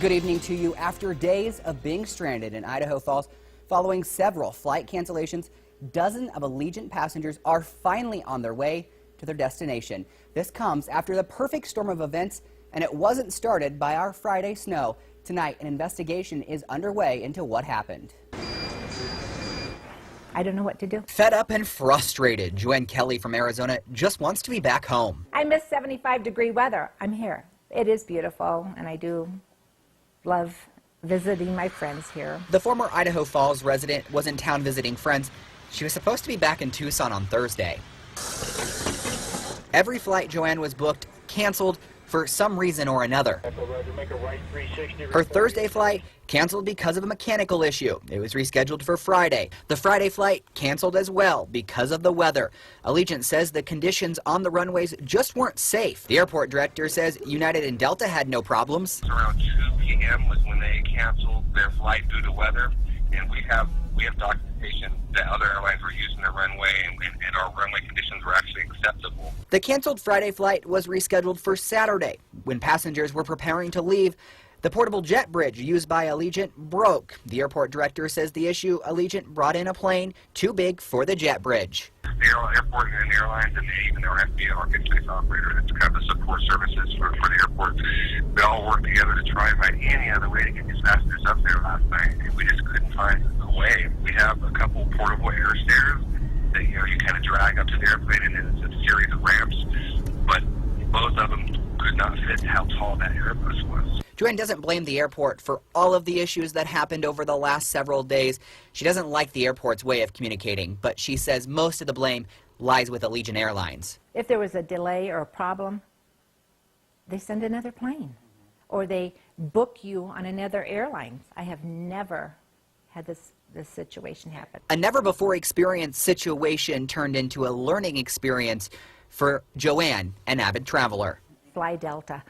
Good evening to you. After days of being stranded in Idaho Falls, following several flight cancellations, dozens of Allegiant passengers are finally on their way to their destination. This comes after the perfect storm of events, and it wasn't started by our Friday snow. Tonight, an investigation is underway into what happened. I don't know what to do. Fed up and frustrated, Joanne Kelly from Arizona just wants to be back home. I miss 75-degree weather. I'm here. It is beautiful, and I do love visiting my friends here. The former Idaho Falls resident was in town visiting friends. She was supposed to be back in Tucson on Thursday. Every flight Joanne was booked canceled for some reason or another. Her Thursday flight canceled because of a mechanical issue. It was rescheduled for Friday. The Friday flight canceled as well because of the weather. Allegiant says the conditions on the runways just weren't safe. The airport director says United and Delta had no problems. Around 2 p.m. was when they canceled their flight due to weather, and we have documentation that other airlines were using their runway and our runway conditions were actually acceptable. The canceled Friday flight was rescheduled for Saturday. When passengers were preparing to leave, the portable jet bridge used by Allegiant broke. The airport director says the issue, Allegiant brought in a plane too big for the jet bridge. The airport and airlines and even our FBO, our good space operator, that's kind of the support services for the airport, they all work together to try and find any other way to get these passengers up there last night, and we just couldn't find a way. We have a couple portable air stairs that you kind of drag up to the airplane, and then it's a series of ramps, but both of them could not fit how tall that Airbus was. Joanne doesn't blame the airport for all of the issues that happened over the last several days. She doesn't like the airport's way of communicating, but she says most of the blame lies with Allegiant Airlines. If there was a delay or a problem, they send another plane or they book you on another airline. I have never had this situation happen. A never-before-experienced situation turned into a learning experience for Joanne, an avid traveler. Fly Delta.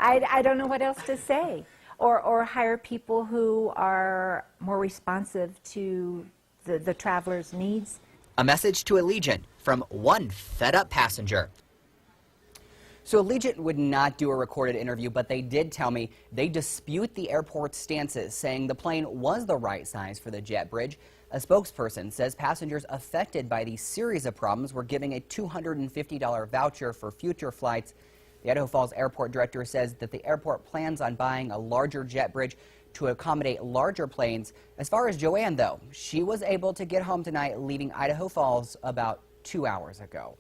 I don't know what else to say. Or hire people who are more responsive to the traveler's needs. A message to Allegiant from one fed-up passenger. So Allegiant would not do a recorded interview, but they did tell me they dispute the airport's stances, saying the plane was the right size for the jet bridge. A spokesperson says passengers affected by these series of problems were giving a $250 voucher for future flights. The Idaho Falls airport director says that the airport plans on buying a larger jet bridge to accommodate larger planes. As far as Joanne, though, she was able to get home tonight, leaving Idaho Falls about 2 hours ago.